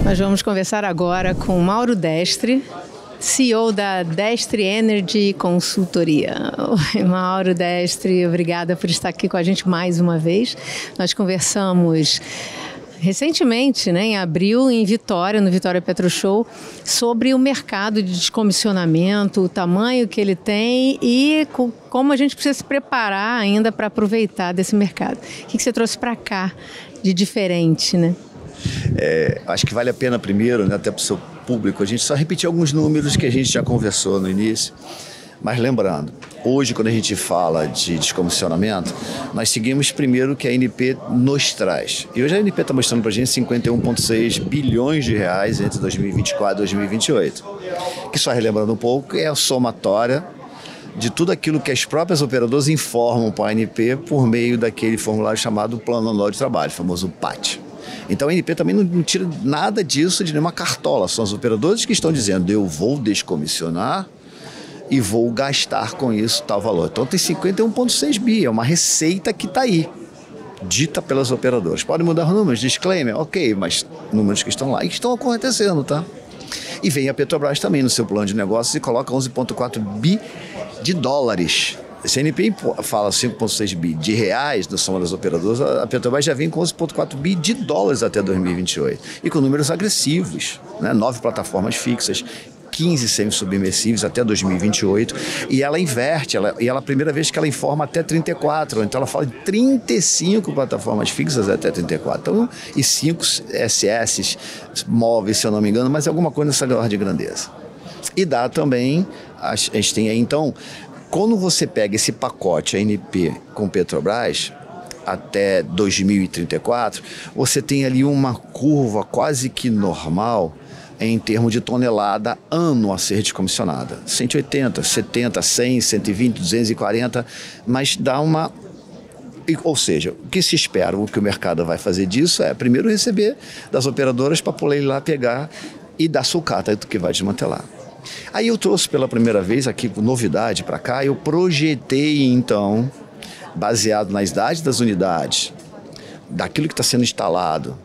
Nós vamos conversar agora com Mauro Destre, CEO da Destre Energy Consultoria. Oi, Mauro Destre, obrigada por estar aqui com a gente mais uma vez. Nós conversamos recentemente, em abril, em Vitória, no Vitória Petro Show, sobre o mercado de descomissionamento, o tamanho que ele tem e como a gente precisa se preparar ainda para aproveitar desse mercado. O que você trouxe para cá de diferente, né? Acho que vale a pena primeiro, até para o seu público, a gente só repetir alguns números que a gente já conversou no início. Mas lembrando, hoje quando a gente fala de descomissionamento, nós seguimos primeiro o que a ANP nos traz. E hoje a ANP está mostrando para a gente 51,6 bilhões de reais entre 2024 e 2028. Que só relembrando um pouco, é a somatória de tudo aquilo que as próprias operadoras informam para a ANP por meio daquele formulário chamado Plano Anual de Trabalho, famoso PAT. Então a ANP também não tira nada disso de nenhuma cartola, são os operadores que estão dizendo eu vou descomissionar e vou gastar com isso tal valor. Então tem 51,6 bi, é uma receita que está aí, dita pelas operadoras. Podem mudar os números, disclaimer, ok, mas números que estão lá e que estão acontecendo, tá? E vem a Petrobras também no seu plano de negócios e coloca 11,4 bi de dólares. Se a ANP fala 5,6 bi de reais na soma das operadoras, a Petrobras já vem com 11,4 bi de dólares até 2028. E com números agressivos, 9 plataformas fixas, 15 semi-submersíveis até 2028, e ela inverte, e ela a primeira vez que ela informa até 34, então ela fala de 35 plataformas fixas até 34, então, e 5 SS móveis, se eu não me engano, mas é alguma coisa nessa ordem de grandeza. E dá também, a gente tem aí então, quando você pega esse pacote ANP com Petrobras, até 2034, você tem ali uma curva quase que normal em termos de tonelada ano a ser descomissionada. 180, 70, 100, 120, 240, mas dá uma... Ou seja, o que se espera, o que o mercado vai fazer disso é primeiro receber das operadoras para poder ir lá pegar e dar sucata do que vai desmantelar. Aí eu trouxe pela primeira vez aqui, com novidade para cá, eu projetei então, baseado na idade das unidades, daquilo que está sendo instalado,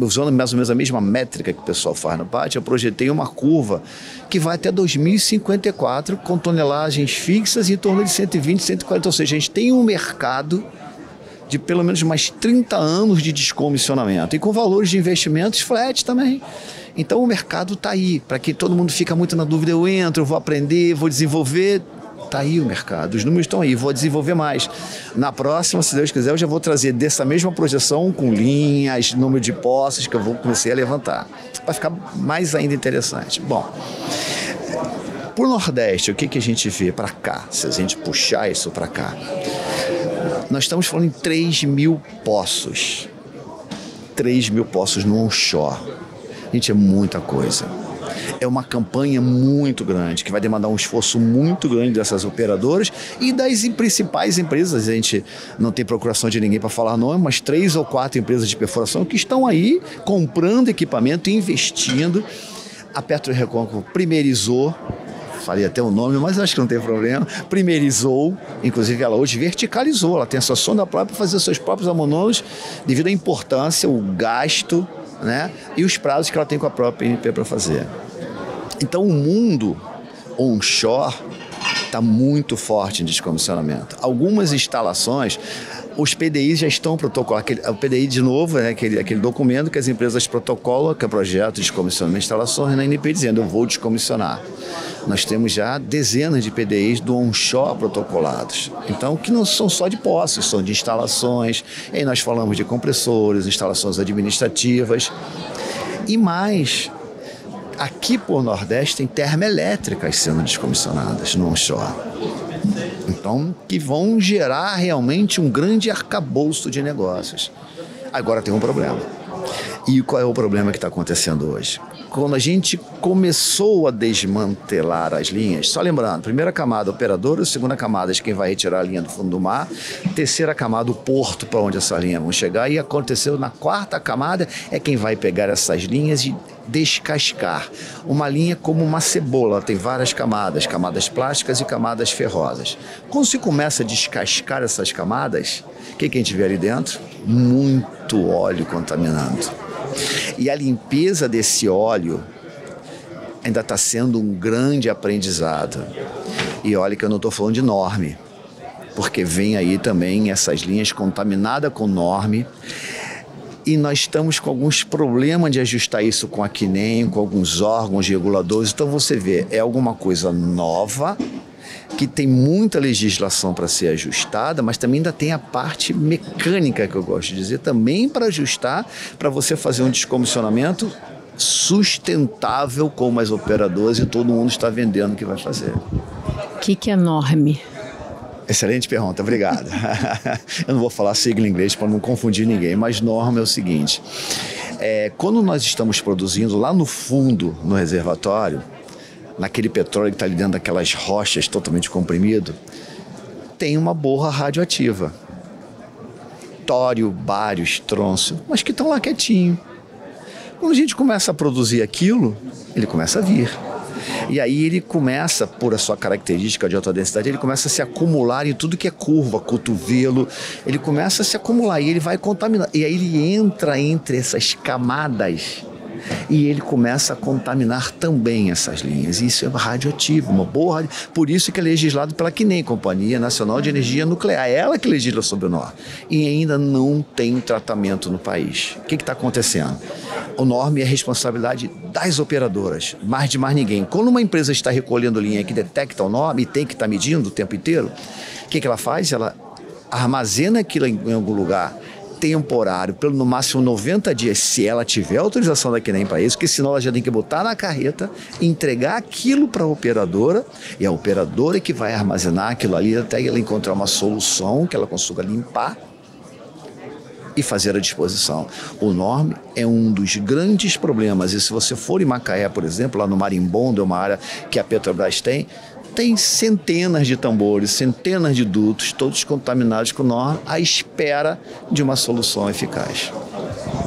usando mais ou menos a mesma métrica que o pessoal faz no PAT, eu projetei uma curva que vai até 2054 com tonelagens fixas em torno de 120, 140, ou seja, a gente tem um mercado de pelo menos mais 30 anos de descomissionamento e com valores de investimentos flat também. Então o mercado está aí, para que todo mundo fica muito na dúvida, eu entro, eu vou aprender, vou desenvolver, está aí o mercado, os números estão aí, vou desenvolver mais. Na próxima, se Deus quiser, eu já vou trazer dessa mesma projeção com linhas, número de posses que eu vou começar a levantar, para ficar mais ainda interessante. Bom, por Nordeste, o que a gente vê para cá, se a gente puxar isso para cá? Nós estamos falando em 3 mil poços. 3 mil poços no onshore. Gente, é muita coisa. É uma campanha muito grande, que vai demandar um esforço muito grande dessas operadoras e das principais empresas. A gente não tem procuração de ninguém para falar nome, mas 3 ou 4 empresas de perfuração que estão aí comprando equipamento e investindo. A PetroRecôncavo primeirizou, falei até o nome, mas acho que não tem problema, primeirizou, inclusive ela hoje verticalizou, ela tem a sua sonda própria para fazer seus próprios amonômetros, devido à importância, o gasto, e os prazos que ela tem com a própria ANP para fazer. Então o mundo onshore está muito forte em descomissionamento. Algumas instalações, os PDIs já estão protocolados. O PDI, de novo, é aquele documento que as empresas protocolam, que é projeto de descomissionamento de instalações, na ANP dizendo, eu vou descomissionar. Nós temos já dezenas de PDIs do onshore protocolados. Então, que não são só de posses, são de instalações. E aí nós falamos de compressores, instalações administrativas. E mais, aqui por Nordeste tem termoelétricas sendo descomissionadas no onshore. Então, que vão gerar realmente um grande arcabouço de negócios. Agora tem um problema. E qual é o problema que está acontecendo hoje? Quando a gente começou a desmantelar as linhas, só lembrando, primeira camada operadora, segunda camada de quem vai retirar a linha do fundo do mar, terceira camada o porto para onde essas linhas vão chegar, e aconteceu na quarta camada é quem vai pegar essas linhas e descascar. Uma linha como uma cebola, tem várias camadas, camadas plásticas e camadas ferrosas. Quando se começa a descascar essas camadas, o que a gente vê ali dentro? Muito óleo contaminando. E a limpeza desse óleo ainda está sendo um grande aprendizado. E olha que eu não estou falando de Norme, porque vem aí também essas linhas contaminadas com Norme. E nós estamos com alguns problemas de ajustar isso com a CNEM, com alguns órgãos reguladores. Então você vê, é alguma coisa nova, que tem muita legislação para ser ajustada, mas também ainda tem a parte mecânica, que eu gosto de dizer, também para ajustar, para você fazer um descomissionamento sustentável como as operadoras e todo mundo está vendendo que vai fazer. O que é Norme? Excelente pergunta, obrigado. Eu não vou falar sigla em inglês para não confundir ninguém, mas norma é o seguinte, quando nós estamos produzindo lá no fundo, no reservatório, naquele petróleo que está ali dentro daquelas rochas totalmente comprimido, tem uma borra radioativa. Tório, bário, estrôncio, mas que estão lá quietinho. Quando a gente começa a produzir aquilo, ele começa a vir. E aí ele começa, por a sua característica de alta densidade, ele começa a se acumular em tudo que é curva, cotovelo, ele começa a se acumular e ele vai contaminar. E aí ele entra entre essas camadas e ele começa a contaminar também essas linhas. Isso é radioativo, uma boa rádio. Por isso que é legislado pela CNEM, Companhia Nacional de Energia Nuclear. É ela que legisla sobre o NOR. E ainda não tem tratamento no país. O que está acontecendo? O NORME é responsabilidade das operadoras, mais de mais ninguém. Quando uma empresa está recolhendo linha que detecta o NORME e tem que estar medindo o tempo inteiro, o que ela faz? Ela armazena aquilo em algum lugar temporário, pelo no máximo 90 dias, se ela tiver autorização da CNEM para isso, porque senão ela já tem que botar na carreta, entregar aquilo para a operadora, e a operadora é que vai armazenar aquilo ali até ela encontrar uma solução que ela consiga limpar e fazer a disposição. O NORME é um dos grandes problemas, e se você for em Macaé, por exemplo, lá no Marimbondo, é uma área que a Petrobras tem centenas de tambores, centenas de dutos, todos contaminados com NORME, à espera de uma solução eficaz.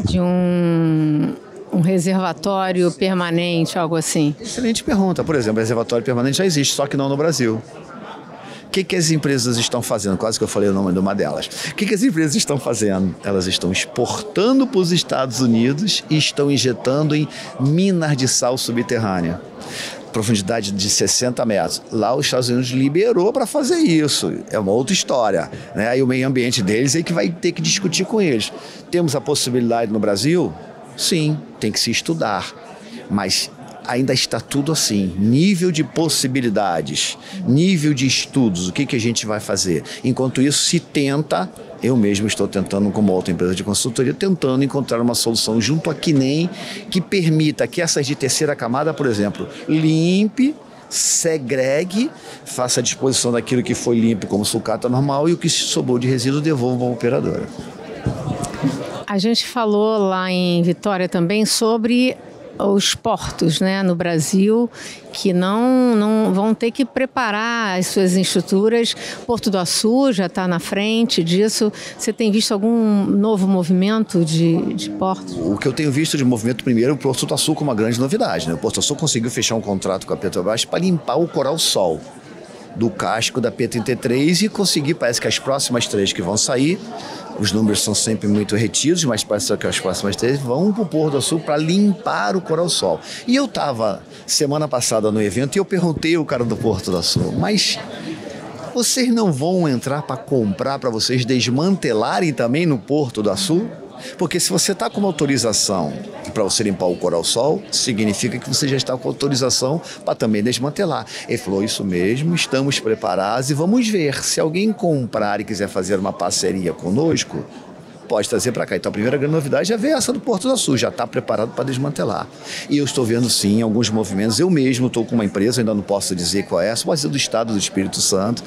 De um reservatório permanente, algo assim? Excelente pergunta. Por exemplo, reservatório permanente já existe, só que não no Brasil. O que as empresas estão fazendo? Quase que eu falei o nome de uma delas. O que as empresas estão fazendo? Elas estão exportando para os Estados Unidos e estão injetando em minas de sal subterrânea. Profundidade de 60 metros. Lá os Estados Unidos liberou para fazer isso. É uma outra história, né? Aí o meio ambiente deles é que vai ter que discutir com eles. Temos a possibilidade no Brasil? Sim, tem que se estudar. Mas ainda está tudo assim, nível de possibilidades, nível de estudos, o que a gente vai fazer? Enquanto isso se tenta, eu mesmo estou tentando, como outra empresa de consultoria, tentando encontrar uma solução junto a CNEM que permita que essas de terceira camada, por exemplo, limpe, segregue, faça a disposição daquilo que foi limpo como sucata normal e o que sobrou de resíduo devolva para a operadora. A gente falou lá em Vitória também sobre os portos, né, no Brasil, que não vão ter que preparar as suas estruturas. Porto do Açu já está na frente disso. Você tem visto algum novo movimento de portos? O que eu tenho visto de movimento, primeiro, o Porto do Açu com uma grande novidade, né? O Porto do Açu conseguiu fechar um contrato com a Petrobras para limpar o coral-sol do casco da P-33 e conseguir, parece que as próximas 3 que vão sair, os números são sempre muito retidos, mas parece que as próximas 3 vão para o Porto do Açu para limpar o coral-sol. E eu estava semana passada no evento e eu perguntei ao cara do Porto do Açu, mas vocês não vão entrar para comprar, para vocês desmantelarem também no Porto do Açu? Porque se você está com uma autorização para você limpar o coral-sol, significa que você já está com autorização para também desmantelar. Ele falou, isso mesmo, estamos preparados e vamos ver. Se alguém comprar e quiser fazer uma parceria conosco, pode trazer para cá. Então a primeira grande novidade já veio essa do Porto do Açu, já está preparado para desmantelar. E eu estou vendo sim alguns movimentos, eu mesmo estou com uma empresa, ainda não posso dizer qual é, pode ser do estado do Espírito Santo,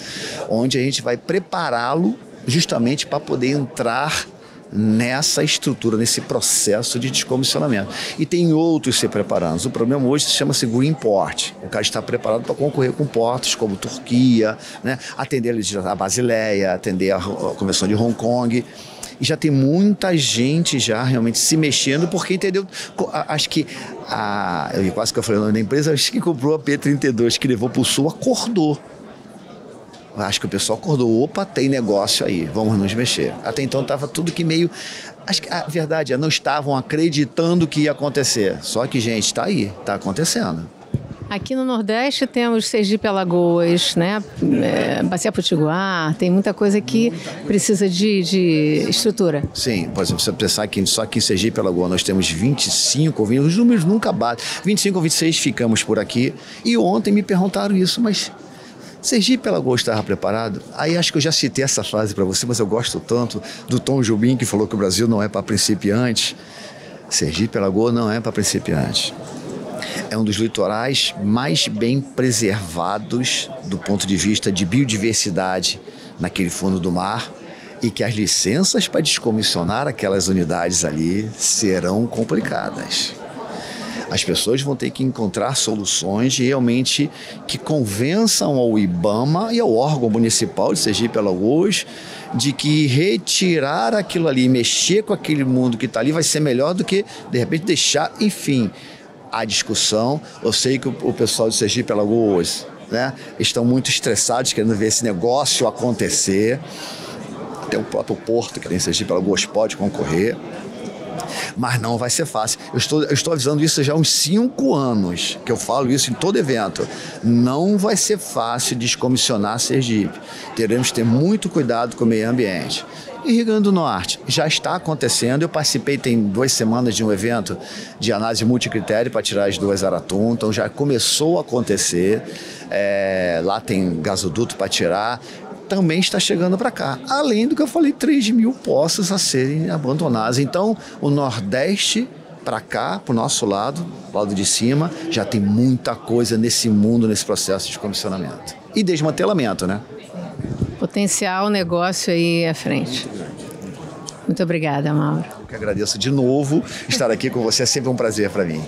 onde a gente vai prepará-lo justamente para poder entrar nessa estrutura, nesse processo de descomissionamento. E tem outros se preparando. O problema hoje chama-se Greenport. O cara está preparado para concorrer com portos como Turquia, né? Atender a Basileia, atender a Convenção de Hong Kong. E já tem muita gente já realmente se mexendo, porque entendeu? Acho que eu quase que eu falei o nome da empresa, acho que comprou a P-32, que levou para o sul, acordou. Acho que o pessoal acordou, opa, tem negócio aí, vamos nos mexer. Até então estava tudo que meio... Acho que a verdade é, não estavam acreditando que ia acontecer. Só que, gente, está aí, está acontecendo. Aqui no Nordeste temos Sergipe Alagoas, né? Bacia Potiguar, tem muita coisa que precisa de estrutura. Sim, por exemplo, você pensar que só aqui em Sergipe Alagoas nós temos 25, os números nunca batem, 25 ou 26 ficamos por aqui. E ontem me perguntaram isso, mas Sergipe Alagoas estava preparado? Aí acho que eu já citei essa frase para você, mas eu gosto tanto do Tom Jobim, que falou que o Brasil não é para principiantes. Sergipe Alagoas não é para principiantes. É um dos litorais mais bem preservados do ponto de vista de biodiversidade naquele fundo do mar e que as licenças para descomissionar aquelas unidades ali serão complicadas. As pessoas vão ter que encontrar soluções realmente que convençam ao IBAMA e ao órgão municipal de Sergipe Alagoas de que retirar aquilo ali, mexer com aquele mundo que está ali vai ser melhor do que, de repente, deixar, enfim, a discussão. Eu sei que o pessoal de Sergipe Alagoas, né, estão muito estressados querendo ver esse negócio acontecer. Até o próprio Porto, que tem Sergipe Alagoas, pode concorrer. Mas não vai ser fácil. Eu estou avisando isso já há uns 5 anos, que eu falo isso em todo evento. Não vai ser fácil descomissionar Sergipe. Teremos que ter muito cuidado com o meio ambiente. E Rio Grande do Norte já está acontecendo. Eu participei tem 2 semanas de um evento de análise multicritério para tirar as 2 Aratum, então já começou a acontecer. Lá tem gasoduto para tirar. Também está chegando para cá. Além do que eu falei, 3.000 poços a serem abandonados. Então, o Nordeste para cá, para o nosso lado de cima, já tem muita coisa nesse mundo, nesse processo de comissionamento. E desmantelamento, né? Potencial negócio aí à frente. Muito obrigada, Mauro. Eu que agradeço de novo estar aqui com você. É sempre um prazer para mim.